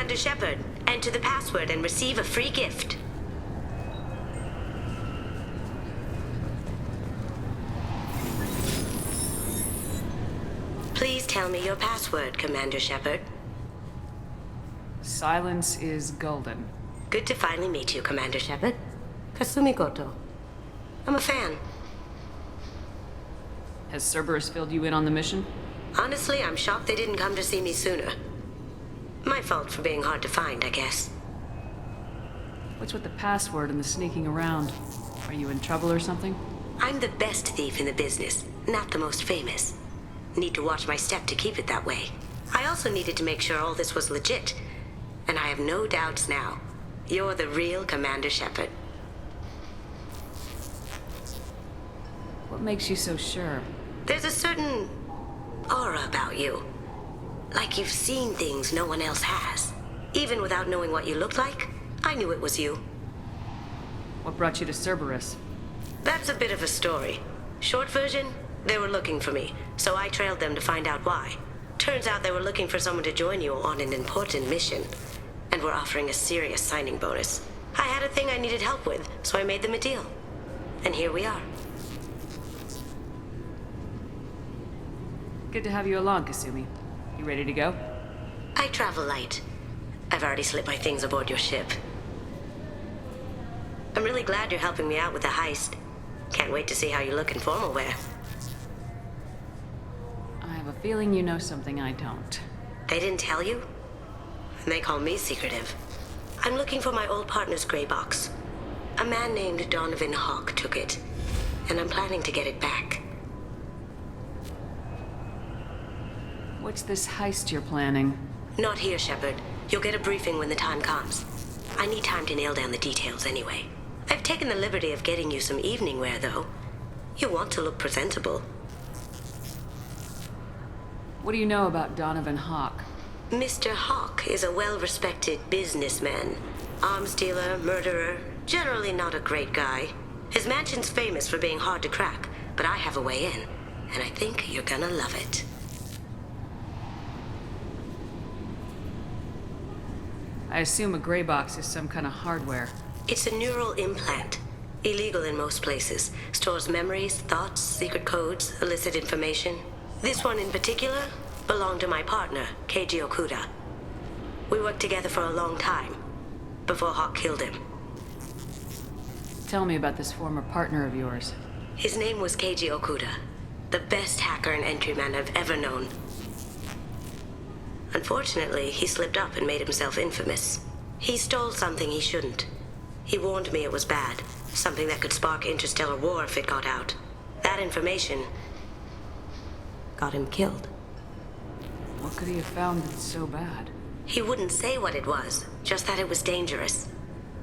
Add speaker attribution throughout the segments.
Speaker 1: Commander Shepard. Enter the password and receive a free gift. Please tell me your password, Commander Shepard.
Speaker 2: Silence is golden.
Speaker 1: Good to finally meet you, Commander Shepard. Kasumi Goto. I'm a fan.
Speaker 2: Has Cerberus filled you in on the mission?
Speaker 1: Honestly, I'm shocked they didn't come to see me sooner. My fault for being hard to find, I guess.
Speaker 2: What's with the password and the sneaking around? Are you in trouble or something?
Speaker 1: I'm the best thief in the business, not the most famous. Need to watch my step to keep it that way. I also needed to make sure all this was legit, and I have no doubts now. You're the real Commander Shepard.
Speaker 2: What makes you so sure?
Speaker 1: There's a certain aura about you. Like you've seen things no one else has. Even without knowing what you looked like, I knew it was you.
Speaker 2: What brought you to Cerberus?
Speaker 1: That's a bit of a story. Short version, they were looking for me, so I trailed them to find out why. Turns out they were looking for someone to join you on an important mission, and were offering a serious signing bonus. I had a thing I needed help with, so I made them a deal. And here we are.
Speaker 2: Good to have you along, Kasumi. You ready to go?
Speaker 1: I travel light. I've already slipped my things aboard your ship. I'm really glad you're helping me out with the heist. Can't wait to see how you look in formal wear.
Speaker 2: I have a feeling you know something I don't.
Speaker 1: They didn't tell you? And they call me secretive. I'm looking for my old partner's gray box. A man named Donovan Hawk took it, and I'm planning to get it back.
Speaker 2: What's this heist you're planning?
Speaker 1: Not here, Shepard. You'll get a briefing when the time comes. I need time to nail down the details anyway. I've taken the liberty of getting you some evening wear, though. You want to look presentable.
Speaker 2: What do you know about Donovan Hawk?
Speaker 1: Mr. Hawk is a well-respected businessman. Arms dealer, murderer, generally not a great guy. His mansion's famous for being hard to crack, but I have a way in, and I think you're gonna love it.
Speaker 2: I assume a gray box is some kind of hardware.
Speaker 1: It's a neural implant. Illegal in most places. Stores memories, thoughts, secret codes, illicit information. This one in particular belonged to my partner, Keiji Okuda. We worked together for a long time, before Hawk killed him.
Speaker 2: Tell me about this former partner of yours.
Speaker 1: His name was Keiji Okuda, the best hacker and entryman I've ever known. Unfortunately, he slipped up and made himself infamous. He stole something he shouldn't. He warned me it was bad, something that could spark interstellar war if it got out. That information got him killed.
Speaker 2: What could he have found that's so bad?
Speaker 1: He wouldn't say what it was, just that it was dangerous.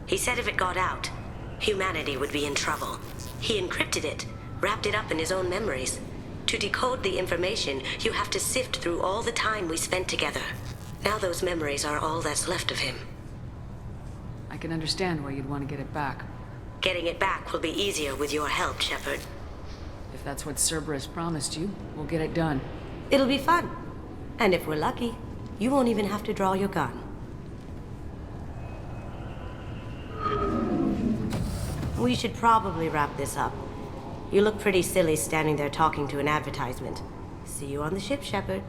Speaker 1: He said if it got out, humanity would be in trouble. He encrypted it, wrapped it up in his own memories. To decode the information, you have to sift through all the time we spent together. Now those memories are all that's left of him.
Speaker 2: I can understand why you'd want to get it back.
Speaker 1: Getting it back will be easier with your help, Shepard.
Speaker 2: If that's what Cerberus promised you, we'll get it done.
Speaker 1: It'll be fun. And if we're lucky, you won't even have to draw your gun. We should probably wrap this up. You look pretty silly standing there talking to an advertisement. See you on the ship, Shepard.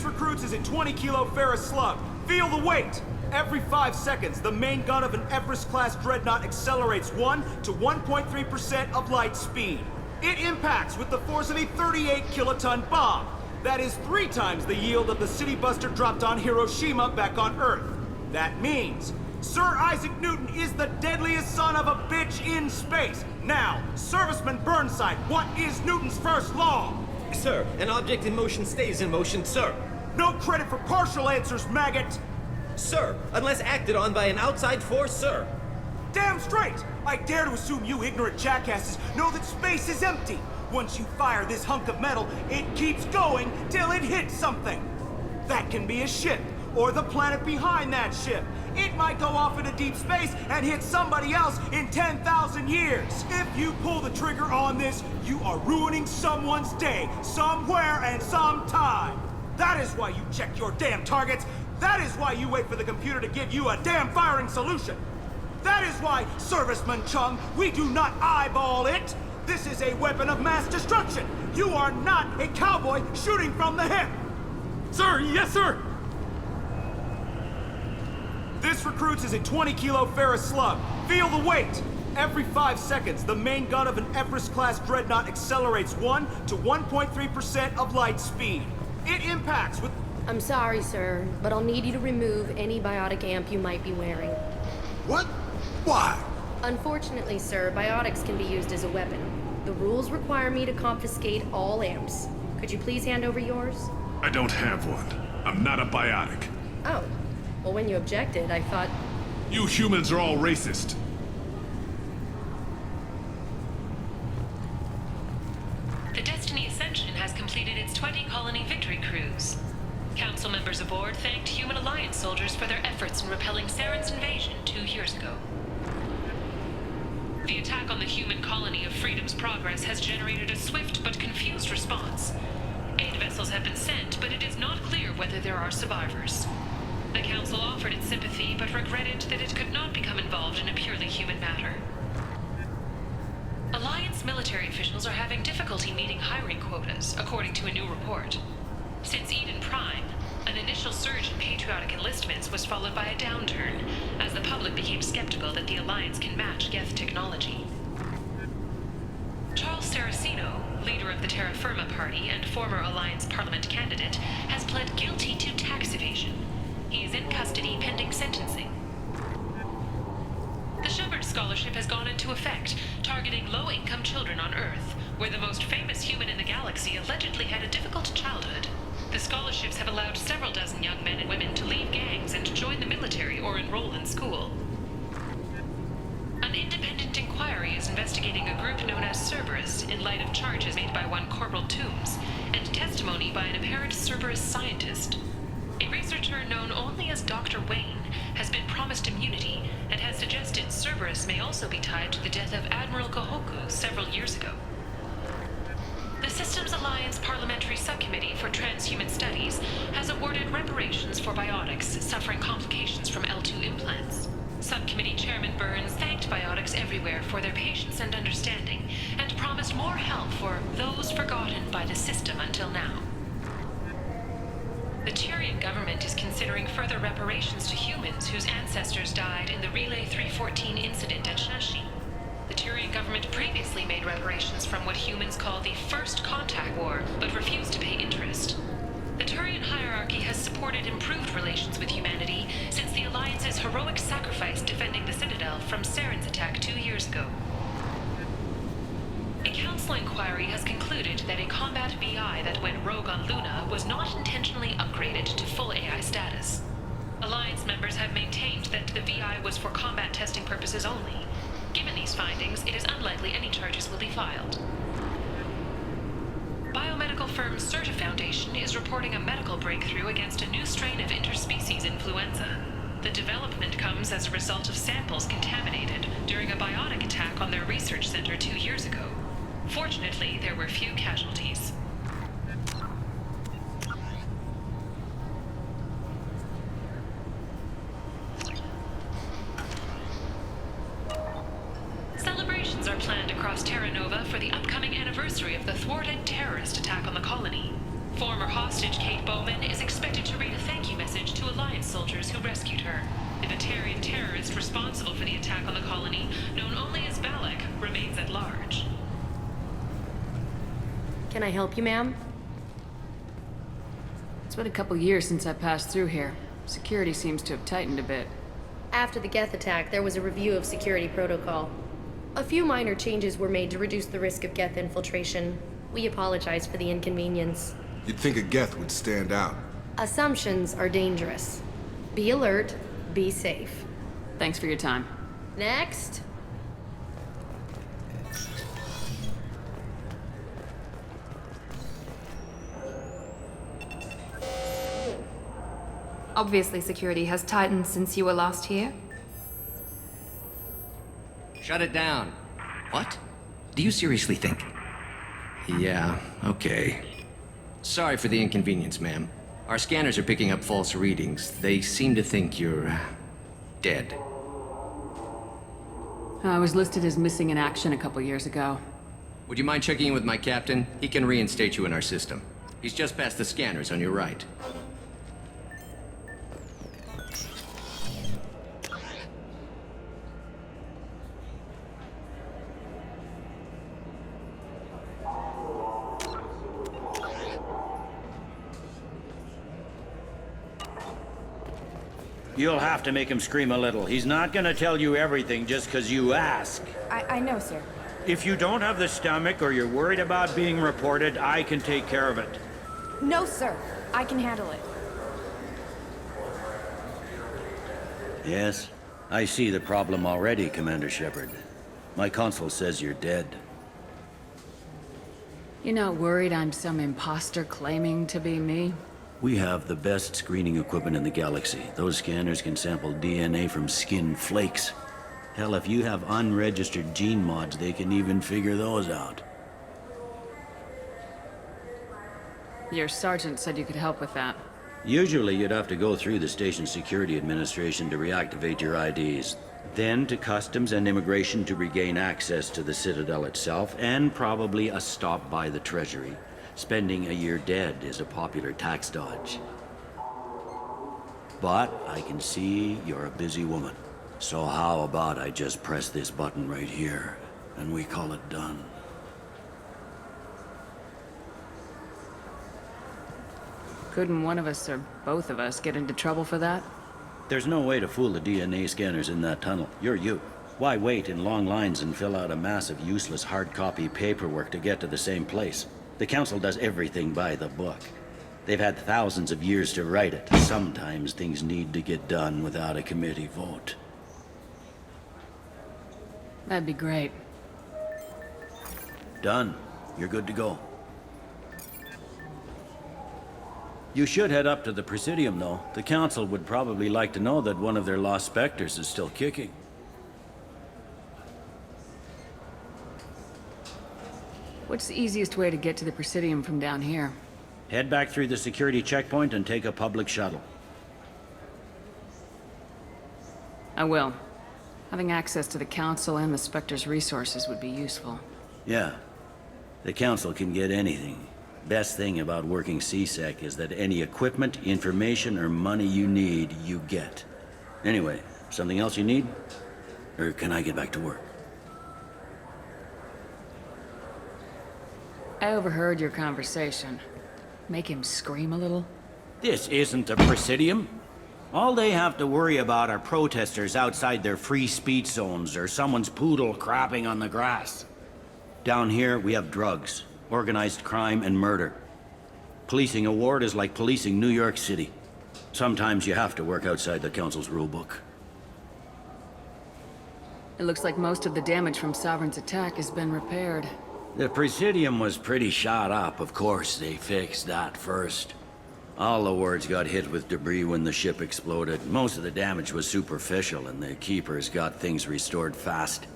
Speaker 3: Recruits is a 20-kilo ferrous slug. Feel the weight! Every 5 seconds, the main gun of an Everest-class dreadnought accelerates 1 to 1.3% of light speed. It impacts with the force of a 38-kiloton bomb. That is 3 times the yield of the city buster dropped on Hiroshima back on Earth. That means Sir Isaac Newton is the deadliest son of a bitch in space. Now, Serviceman Burnside, what is Newton's first law?
Speaker 4: Sir, an object in motion stays in motion, sir.
Speaker 3: No credit for partial answers, maggot!
Speaker 4: Sir, unless acted on by an outside force, sir.
Speaker 3: damn straight! I dare to assume you ignorant jackasses know that space is empty. Once you fire this hunk of metal, it keeps going till it hits something. That can be a ship, or the planet behind that ship. It might go off into deep space and hit somebody else in 10,000 years. If you pull the trigger on this, you are ruining someone's day, somewhere and sometime. That is why you check your damn targets. That is why you wait for the computer to give you a damn firing solution. That is why, Serviceman Chung, we do not eyeball it. This is a weapon of mass destruction. You are not a cowboy shooting from the hip.
Speaker 5: Sir, yes, sir!
Speaker 3: This recruits is a 20-kilo ferrous slug. Feel the weight. Every 5 seconds, the main gun of an Everest-class dreadnought accelerates 1 to 1.3% of light speed. It impacts with...
Speaker 6: I'm sorry, sir, but I'll need you to remove any biotic amp you might be wearing.
Speaker 7: What? Why?
Speaker 6: Unfortunately, sir, biotics can be used as a weapon. The rules require me to confiscate all amps. Could you please hand over yours?
Speaker 5: I don't have one. I'm not a biotic.
Speaker 6: Oh. Well, when you objected, I thought...
Speaker 5: You humans are all racist.
Speaker 8: The Destiny Ascension has completed its 20-colony victory cruise. Council members aboard thanked Human Alliance soldiers for their efforts in repelling Saren's invasion 2 years ago. The attack on the human colony of Freedom's Progress has generated a swift but confused response. Aid vessels have been sent, but it is not clear whether there are survivors. The Council offered its sympathy, but regretted that it could not become involved in a purely human matter. Alliance military officials are having difficulty meeting hiring quotas, according to a new report. Since Eden Prime, an initial surge in patriotic enlistments was followed by a downturn, as the public became skeptical that the Alliance can match Geth technology. Charles Saraceno, leader of the Terra Firma Party and former Alliance Parliament candidate, has pled guilty to tax evasion. He is in custody pending sentencing. The Shepard Scholarship has gone into effect, targeting low-income children on Earth, where the most famous human in the galaxy allegedly had a difficult childhood. The scholarships have allowed several dozen young men and women to leave gangs and join the military or enroll in school. An independent inquiry is investigating a group known as Cerberus in light of charges made by one Corporal Toombs and testimony by an apparent Cerberus scientist. A researcher known only as Dr. Wayne has been promised immunity and has suggested Cerberus may also be tied to the death of Admiral Kohoku several years ago. The Systems Alliance Parliamentary Subcommittee for Transhuman Studies has awarded reparations for biotics suffering complications from L2 implants. Subcommittee Chairman Burns thanked biotics everywhere for their patience and understanding, and promised more help for those forgotten by the system until now. The Tyrian government is considering further reparations to humans whose ancestors died in the Relay 314 incident at Shashi. The Tyrian government previously made reparations from what humans call the First Contact War, but refused to pay interest. The Turian hierarchy has supported improved relations with humanity since the Alliance's heroic sacrifice defending the Citadel from Saren's attack 2 years ago. A Council inquiry has concluded that a combat VI that went rogue on Luna was not intentionally upgraded to full AI status. Alliance members have maintained that the VI was for combat testing purposes only. Given these findings, it is unlikely any charges will be filed. Biomedical firm Certa Foundation is reporting a medical breakthrough against a new strain of interspecies influenza. The development comes as a result of samples contaminated during a biotic attack on their research center 2 years ago. Fortunately, there were few casualties. Celebrations are planned across Terra Nova for the upcoming anniversary of the thwarted terrorist attack on the colony. Former hostage Kate Bowman is expected to read a thank you message to Alliance soldiers who rescued her. The Batarian terrorist responsible for the attack on the colony, known only as Balak, remains at large.
Speaker 6: Can I help you, ma'am?
Speaker 2: It's been a couple years since I passed through here. Security seems to have tightened a bit.
Speaker 6: After the Geth attack, there was a review of security protocol. A few minor changes were made to reduce the risk of Geth infiltration. We apologize for the inconvenience.
Speaker 7: You'd think a Geth would stand out.
Speaker 6: Assumptions are dangerous. Be alert, be safe.
Speaker 2: Thanks for your time.
Speaker 6: Next.
Speaker 9: Obviously, security has tightened since you were last here.
Speaker 10: Shut it down. What? Do you seriously think? Yeah, okay. Sorry for the inconvenience, ma'am. Our scanners are picking up false readings. They seem to think you're dead.
Speaker 2: I was listed as missing in action a couple years ago.
Speaker 10: Would you mind checking in with my captain? He can reinstate you in our system. He's just past the scanners on your right.
Speaker 11: You'll have to make him scream a little. He's not gonna tell you everything just 'cause you ask.
Speaker 9: I know, sir.
Speaker 11: If you don't have the stomach or you're worried about being reported, I can take care of it.
Speaker 9: No, sir. I can handle it.
Speaker 11: Yes, I see the problem already, Commander Shepard. My Counsel says you're dead.
Speaker 2: You're not worried I'm some imposter claiming to be me?
Speaker 11: We have the best screening equipment in the galaxy. Those scanners can sample DNA from skin flakes. Hell, if you have unregistered gene mods, they can even figure those out.
Speaker 2: Your sergeant said you could help with that.
Speaker 11: Usually you'd have to go through the station security administration to reactivate your IDs. Then to customs and immigration to regain access to the Citadel itself, and probably a stop by the Treasury. Spending a year dead is a popular tax dodge. But I can see you're a busy woman. So how about I just press this button right here, and we call it done?
Speaker 2: Couldn't one of us or both of us get into trouble for that?
Speaker 11: There's no way to fool the DNA scanners in that tunnel. You're you. Why wait in long lines and fill out a massive useless hard copy paperwork to get to the same place? The Council does everything by the book. They've had thousands of years to write it. Sometimes things need to get done without a committee vote.
Speaker 2: That'd be great.
Speaker 11: Done. You're good to go. You should head up to the Presidium, though. The Council would probably like to know that one of their lost specters is still kicking.
Speaker 2: What's the easiest way to get to the Presidium from down here?
Speaker 11: Head back through the security checkpoint and take a public shuttle.
Speaker 2: I will. Having access to the Council and the Spectre's resources would be useful.
Speaker 11: Yeah. The Council can get anything. Best thing about working CSEC is that any equipment, information, or money you need, you get. Anyway, something else you need? Or can I get back to work?
Speaker 2: I overheard your conversation. Make him scream a little?
Speaker 11: This isn't a Presidium. All they have to worry about are protesters outside their free speech zones or someone's poodle crapping on the grass. Down here, we have drugs, organized crime, and murder. Policing a ward is like policing New York City. Sometimes you have to work outside the Council's rulebook.
Speaker 2: It looks like most of the damage from Sovereign's attack has been repaired.
Speaker 11: The Presidium was pretty shot up, of course. They fixed that first. All the wards got hit with debris when the ship exploded. Most of the damage was superficial, and the Keepers got things restored fast.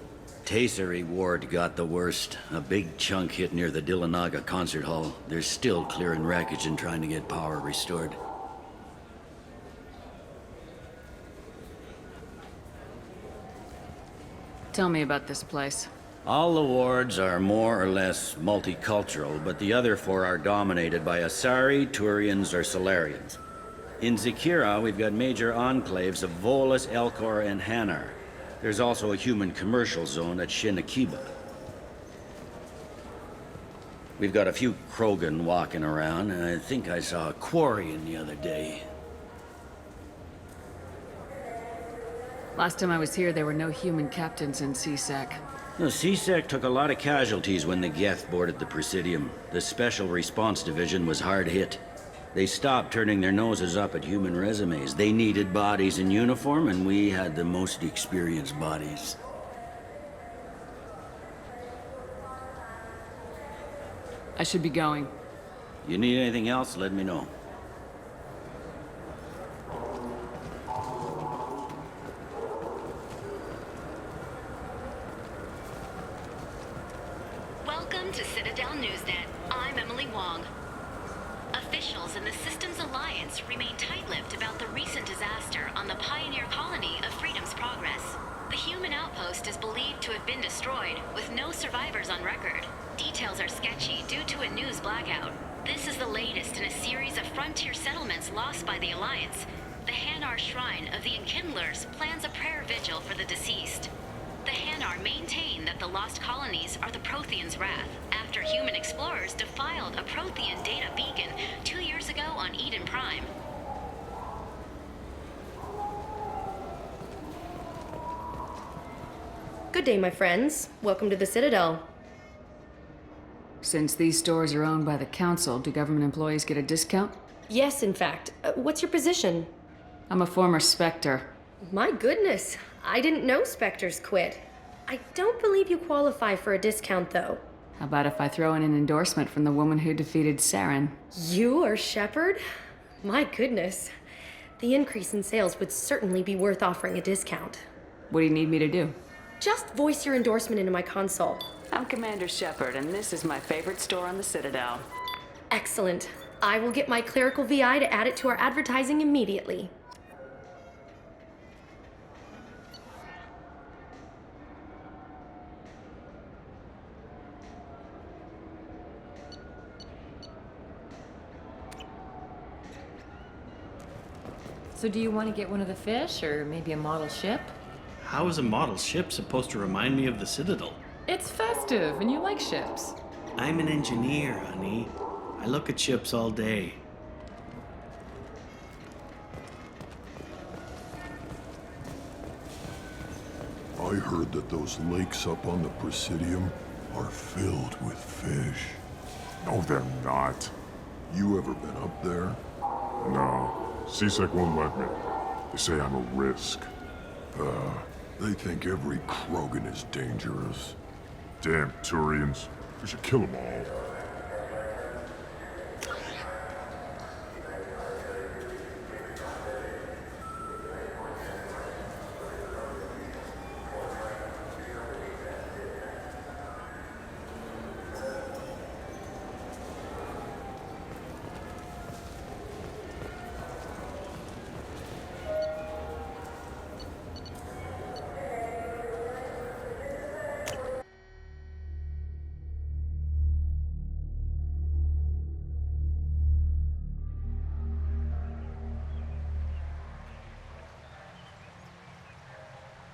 Speaker 11: Tasery Ward got the worst. A big chunk hit near the Dillanaga concert hall. They're still clearing wreckage and trying to get power restored.
Speaker 2: Tell me about this place.
Speaker 11: All the wards are more or less multicultural, but the other four are dominated by Asari, Turians, or Solarians. In Zakira, we've got major enclaves of Volus, Elcor, and Hanar. There's also a human commercial zone at Shinakiba. We've got a few Krogan walking around, and I think I saw a Quarian the other day.
Speaker 2: Last time I was here, there were no human captains in CSEC.
Speaker 11: The CSEC took a lot of casualties when the Geth boarded the Presidium. The Special Response Division was hard hit. They stopped turning their noses up at human resumes. They needed bodies in uniform, and we had the most experienced bodies.
Speaker 2: I should be going.
Speaker 11: You need anything else, let me know.
Speaker 12: Welcome to Citadel Newsnet. I'm Emily Wong. Officials in the Systems Alliance remain tight-lipped about the recent disaster on the pioneer colony of Freedom's Progress. The human outpost is believed to have been destroyed, with no survivors on record. Details are sketchy due to a news blackout. This is the latest in a series of frontier settlements lost by the Alliance. The Hanar Shrine of the Enkindlers plans a prayer vigil for the deceased. The Hanar maintain that the lost colonies are the Protheans' wrath, after human explorers defiled a Prothean data beacon 2 years ago on Eden Prime.
Speaker 6: Good day, my friends. Welcome to the Citadel.
Speaker 2: Since these stores are owned by the Council, do government employees get a discount?
Speaker 6: Yes, in fact. What's your position?
Speaker 2: I'm a former Spectre.
Speaker 6: My goodness. I didn't know Spectres quit. I don't believe you qualify for a discount, though.
Speaker 2: How about if I throw in an endorsement from the woman who defeated Saren?
Speaker 6: You are Shepard? My goodness. The increase in sales would certainly be worth offering a discount.
Speaker 2: What do you need me to do?
Speaker 6: Just voice your endorsement into my console.
Speaker 2: I'm Commander Shepard, and this is my favorite store on the Citadel.
Speaker 6: Excellent. I will get my clerical VI to add it to our advertising immediately.
Speaker 13: So do you want to get one of the fish, or maybe a model ship?
Speaker 14: How is a model ship supposed to remind me of the Citadel?
Speaker 13: It's festive, and you like ships.
Speaker 14: I'm an engineer, honey. I look at ships all day.
Speaker 15: I heard that those lakes up on the Presidium are filled with fish.
Speaker 16: No, they're not.
Speaker 15: You ever been up there?
Speaker 16: No. CSEC won't let me. They say I'm a risk.
Speaker 15: They think every Krogan is dangerous.
Speaker 16: Damn Turians. We should kill them all.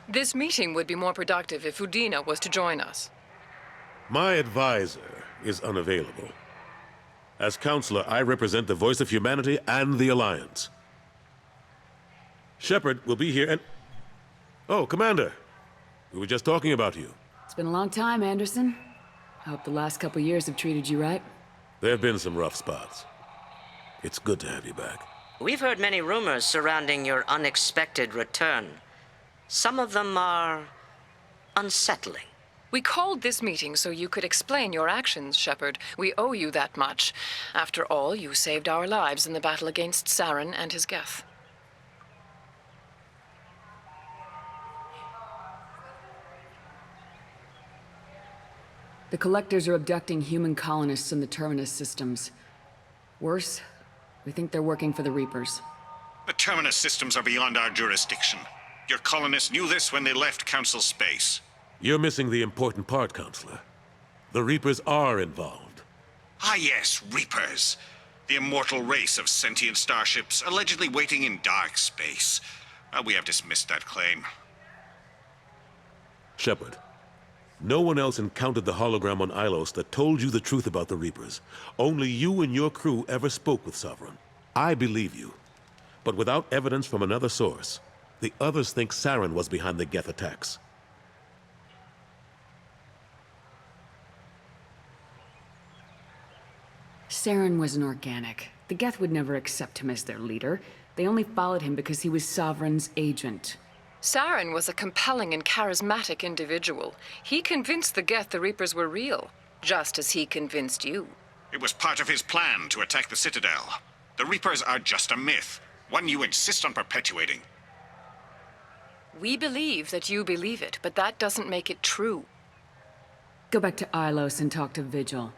Speaker 17: This meeting would be more productive if Udina was to join us.
Speaker 18: My advisor is unavailable. As counselor, I represent the voice of humanity and the Alliance. Shepard will be here and... Oh, Commander. We were just talking about you.
Speaker 2: It's been a long time, Anderson. I hope the last couple years have treated you right.
Speaker 18: There have been some rough spots. It's good to have you back.
Speaker 19: We've heard many rumors surrounding your unexpected return. Some of them are unsettling.
Speaker 17: We called this meeting so you could explain your actions, Shepard. We owe you that much. After all, you saved our lives in the battle against Saren and his Geth.
Speaker 2: The Collectors are abducting human colonists in the Terminus systems. Worse, we think they're working for the Reapers.
Speaker 20: The Terminus systems are beyond our jurisdiction. Your colonists knew this when they left Council space.
Speaker 18: You're missing the important part, Counselor. The Reapers are involved.
Speaker 20: Ah yes, Reapers. The immortal race of sentient starships allegedly waiting in dark space. We have dismissed that claim.
Speaker 18: Shepard, no one else encountered the hologram on Ilos that told you the truth about the Reapers. Only you and your crew ever spoke with Sovereign. I believe you. But without evidence from another source, the others think Saren was behind the Geth attacks.
Speaker 2: Saren was an organic. The Geth would never accept him as their leader. They only followed him because he was Sovereign's agent.
Speaker 17: Saren was a compelling and charismatic individual. He convinced the Geth the Reapers were real, just as he convinced you.
Speaker 20: It was part of his plan to attack the Citadel. The Reapers are just a myth, one you insist on perpetuating.
Speaker 17: We believe that you believe it, but that doesn't make it true.
Speaker 2: Go back to Ilos and talk to Vigil.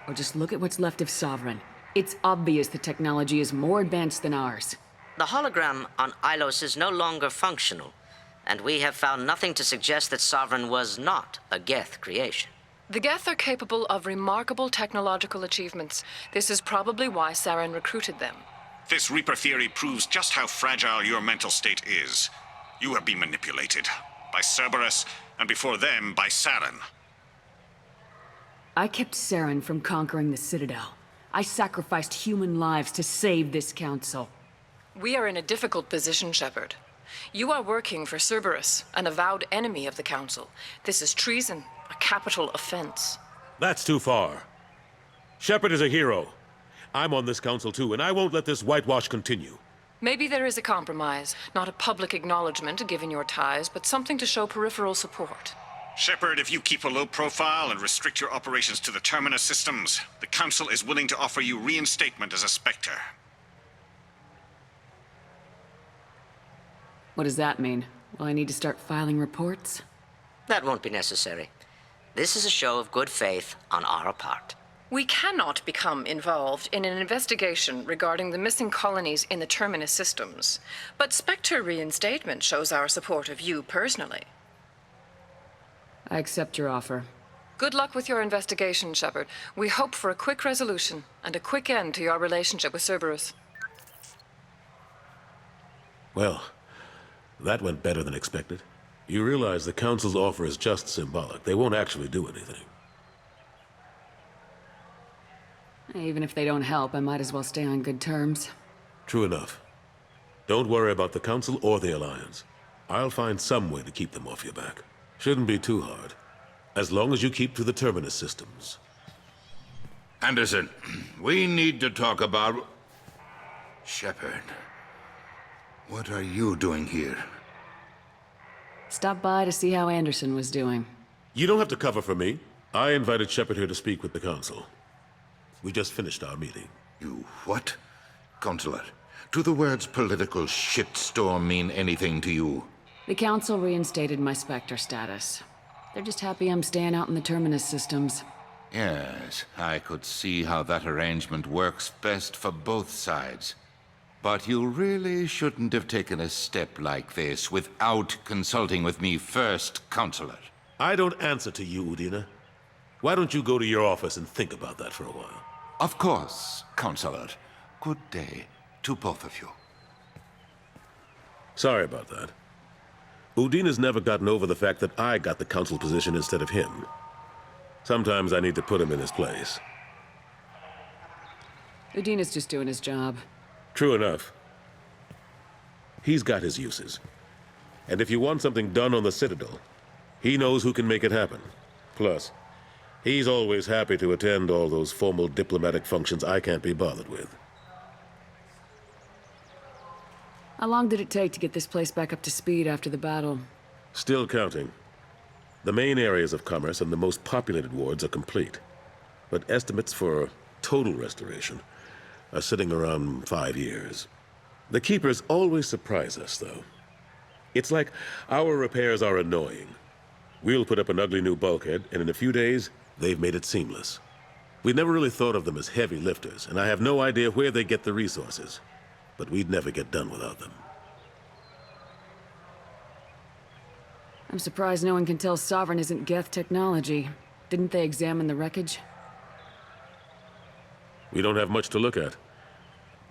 Speaker 2: Or just look at what's left of Sovereign. It's obvious the technology is more advanced than ours.
Speaker 19: The hologram on Ilos is no longer functional, and we have found nothing to suggest that Sovereign was not a Geth creation.
Speaker 17: The Geth are capable of remarkable technological achievements. This is probably why Saren recruited them.
Speaker 20: This Reaper theory proves just how fragile your mental state is. You have been manipulated. By Cerberus, and before them, by Saren.
Speaker 2: I kept Saren from conquering the Citadel. I sacrificed human lives to save this council.
Speaker 17: We are in a difficult position, Shepard. You are working for Cerberus, an avowed enemy of the Council. This is treason, a capital offense.
Speaker 18: That's too far. Shepard is a hero. I'm on this council too, and I won't let this whitewash continue.
Speaker 17: Maybe there is a compromise, not a public acknowledgement given your ties, but something to show peripheral support.
Speaker 20: Shepard, if you keep a low profile and restrict your operations to the Terminus systems, the Council is willing to offer you reinstatement as a Spectre.
Speaker 2: What does that mean? Will I need to start filing reports?
Speaker 19: That won't be necessary. This is a show of good faith on our part.
Speaker 17: We cannot become involved in an investigation regarding the missing colonies in the Terminus systems, but Spectre reinstatement shows our support of you personally.
Speaker 2: I accept your offer.
Speaker 17: Good luck with your investigation, Shepard. We hope for a quick resolution and a quick end to your relationship with Cerberus.
Speaker 18: Well, that went better than expected. You realize the Council's offer is just symbolic. They won't actually do anything.
Speaker 2: Even if they don't help, I might as well stay on good terms.
Speaker 18: True enough. Don't worry about the Council or the Alliance. I'll find some way to keep them off your back. Shouldn't be too hard. As long as you keep to the Terminus systems.
Speaker 21: Anderson, we need to talk about... Shepard. What are you doing here?
Speaker 2: Stop by to see how Anderson was doing.
Speaker 18: You don't have to cover for me. I invited Shepard here to speak with the Council. We just finished our meeting.
Speaker 21: You what? Consular, do the words political shitstorm mean anything to you?
Speaker 2: The Council reinstated my Spectre status. They're just happy I'm staying out in the Terminus systems.
Speaker 21: Yes, I could see how that arrangement works best for both sides. But you really shouldn't have taken a step like this without consulting with me first, Counselor.
Speaker 18: I don't answer to you, Udina. Why don't you go to your office and think about that for a while?
Speaker 21: Of course, Counselor. Good day to both of you.
Speaker 18: Sorry about that. Udina's never gotten over the fact that I got the Council position instead of him. Sometimes I need to put him in his place.
Speaker 2: Udina's just doing his job.
Speaker 18: True enough. He's got his uses. And if you want something done on the Citadel, he knows who can make it happen. Plus, he's always happy to attend all those formal diplomatic functions I can't be bothered with.
Speaker 2: How long did it take to get this place back up to speed after the battle?
Speaker 18: Still counting. The main areas of commerce and the most populated wards are complete. But estimates for total restoration are sitting around 5 years. The Keepers always surprise us, though. It's like our repairs are annoying. We'll put up an ugly new bulkhead, and in a few days, they've made it seamless. We never really thought of them as heavy lifters, and I have no idea where they get the resources. But we'd never get done without them.
Speaker 2: I'm surprised no one can tell Sovereign isn't Geth technology. Didn't they examine the wreckage?
Speaker 18: We don't have much to look at.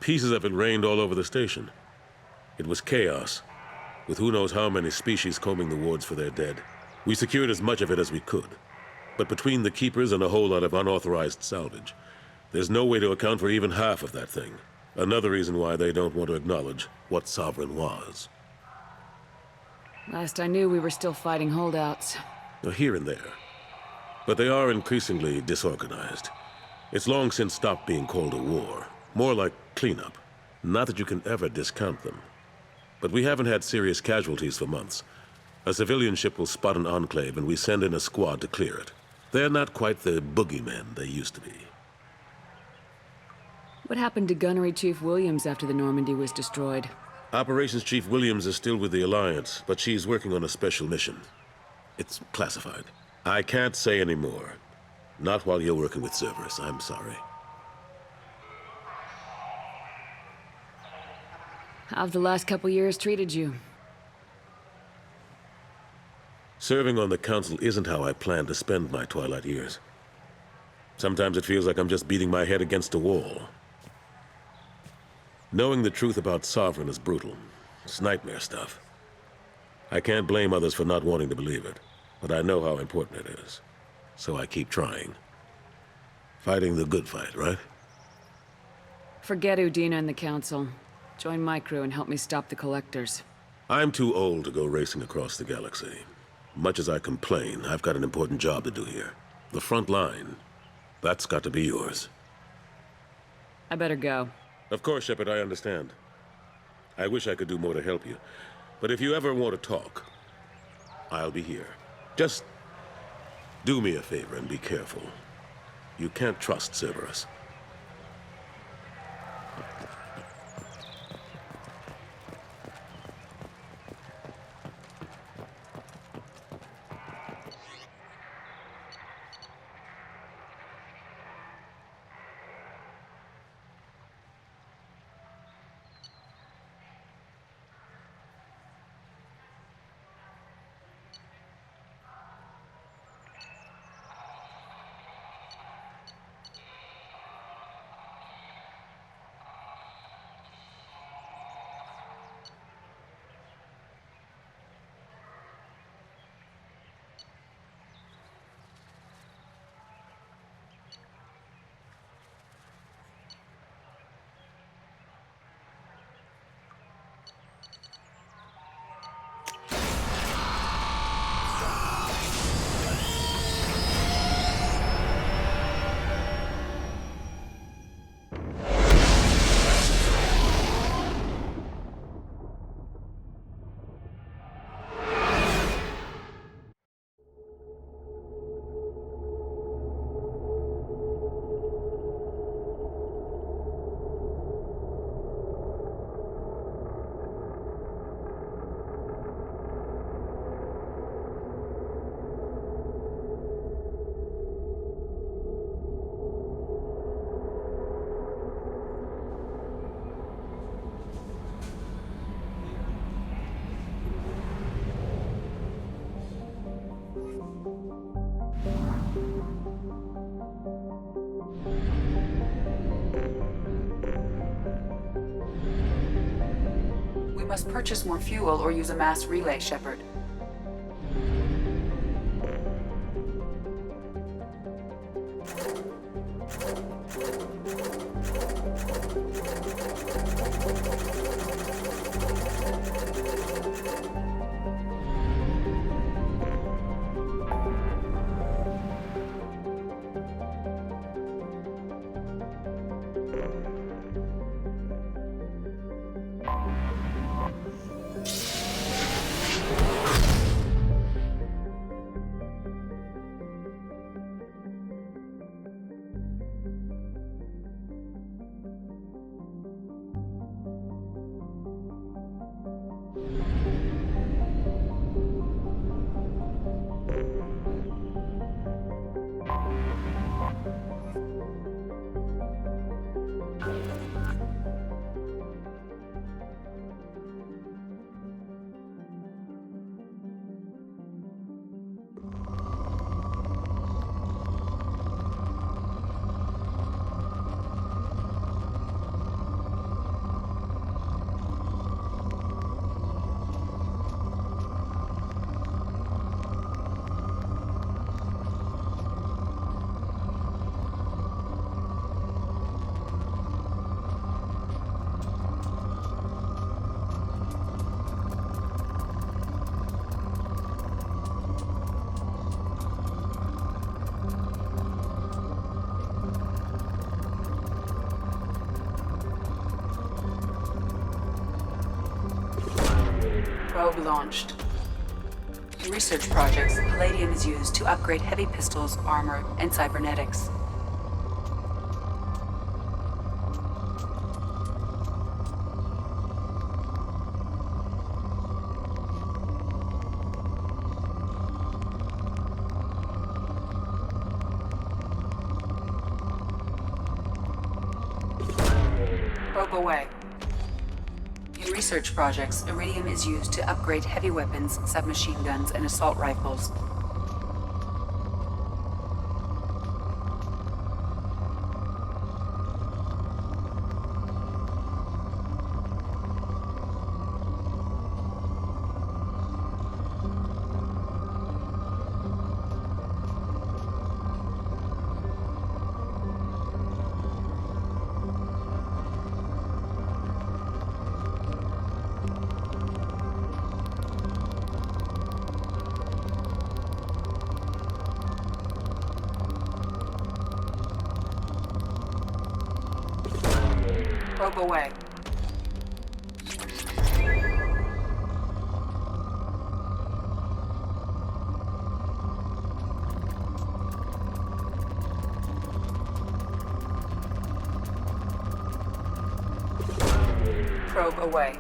Speaker 18: Pieces of it rained all over the station. It was chaos, with who knows how many species combing the wards for their dead. We secured as much of it as we could. But between the Keepers and a whole lot of unauthorized salvage, there's no way to account for even half of that thing. Another reason why they don't want to acknowledge what Sovereign was.
Speaker 2: Last I knew, we were still fighting holdouts.
Speaker 18: Here and there. But they are increasingly disorganized. It's long since stopped being called a war. More like cleanup. Not that you can ever discount them. But we haven't had serious casualties for months. A civilian ship will spot an enclave, and we send in a squad to clear it. They're not quite the boogeymen they used to be.
Speaker 2: What happened to Gunnery Chief Williams after the Normandy was destroyed?
Speaker 18: Operations Chief Williams is still with the Alliance, but she's working on a special mission. It's classified. I can't say any more. Not while you're working with Cerberus, I'm sorry.
Speaker 2: How've the last couple years treated you?
Speaker 18: Serving on the Council isn't how I plan to spend my twilight years. Sometimes it feels like I'm just beating my head against a wall. Knowing the truth about Sovereign is brutal. It's nightmare stuff. I can't blame others for not wanting to believe it, but I know how important it is. So I keep trying. Fighting the good fight, right?
Speaker 2: Forget Udina and the Council. Join my crew and help me stop the Collectors.
Speaker 18: I'm too old to go racing across the galaxy. Much as I complain, I've got an important job to do here. The front line. That's got to be yours.
Speaker 2: I better go.
Speaker 18: Of course, Shepard, I understand. I wish I could do more to help you. But if you ever want to talk, I'll be here. Just do me a favor and be careful. You can't trust Cerberus.
Speaker 1: We must purchase more fuel or use a mass relay, Shepard. Probe launched. In research projects, palladium is used to upgrade heavy pistols, armor, and cybernetics. Probe away. In research projects, iridium is used to upgrade heavy weapons, submachine guns, and assault rifles. Probe away. Probe away.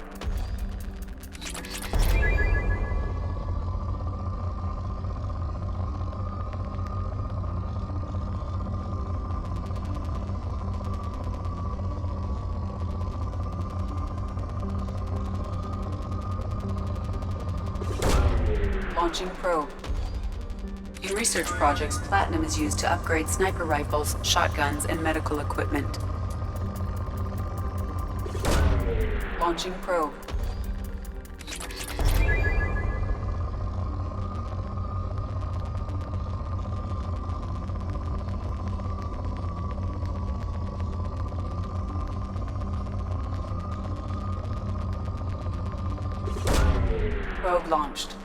Speaker 1: Launching probe. In research projects, platinum is used to upgrade sniper rifles, shotguns, and medical equipment. Launching probe. Probe launched.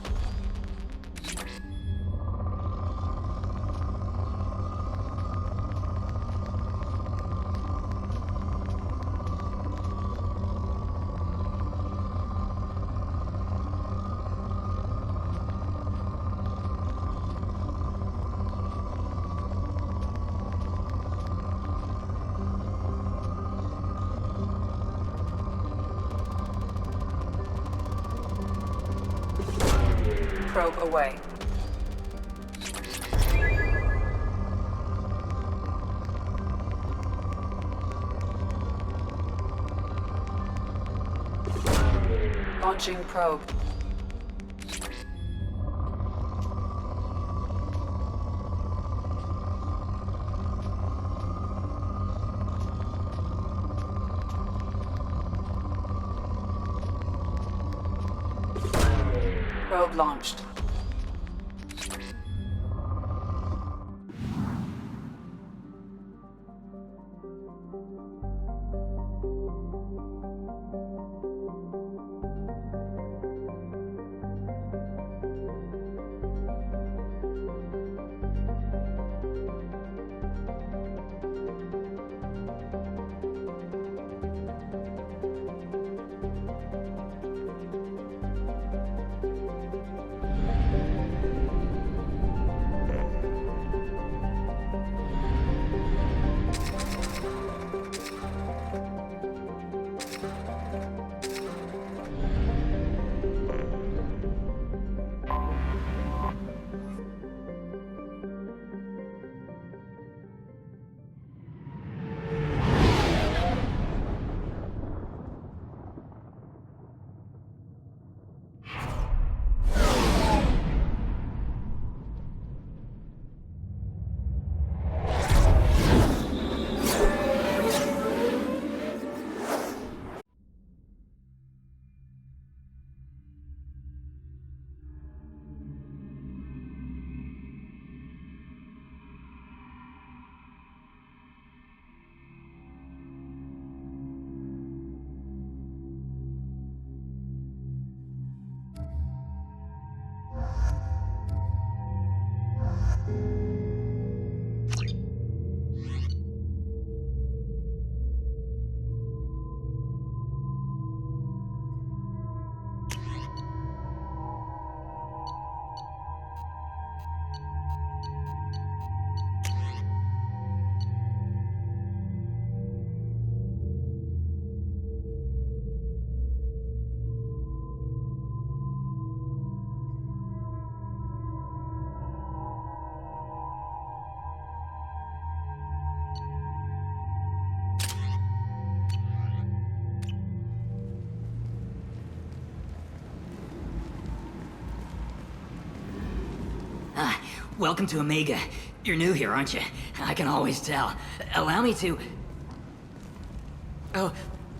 Speaker 1: Probe away. Launching probe. Probe launched.
Speaker 4: Welcome to Omega. You're new here, aren't you? I can always tell. Allow me to... Oh,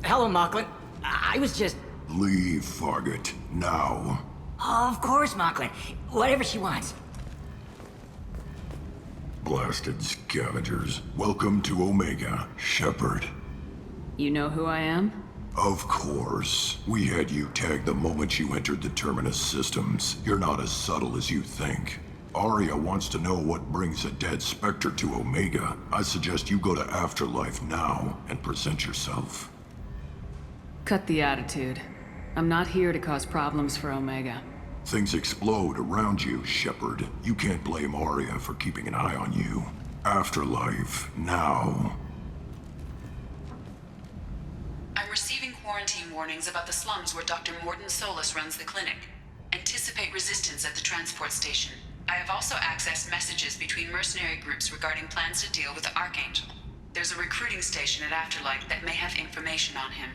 Speaker 4: hello, Mocklin. I was just...
Speaker 15: Leave, Fargate. Now.
Speaker 4: Of course, Mocklin. Whatever she wants.
Speaker 15: Blasted scavengers. Welcome to Omega, Shepard.
Speaker 2: You know who I am?
Speaker 15: Of course. We had you tagged the moment you entered the Terminus systems. You're not as subtle as you think. Arya wants to know what brings a dead Spectre to Omega. I suggest you go to Afterlife now and present yourself.
Speaker 2: Cut the attitude. I'm not here to cause problems for Omega.
Speaker 15: Things explode around you, Shepard. You can't blame Arya for keeping an eye on you. Afterlife, now.
Speaker 1: I'm receiving quarantine warnings about the slums where Dr. Morton Solus runs the clinic. Anticipate resistance at the transport station. I have also accessed messages between mercenary groups regarding plans to deal with the Archangel. There's a recruiting station at Afterlife that may have information on him.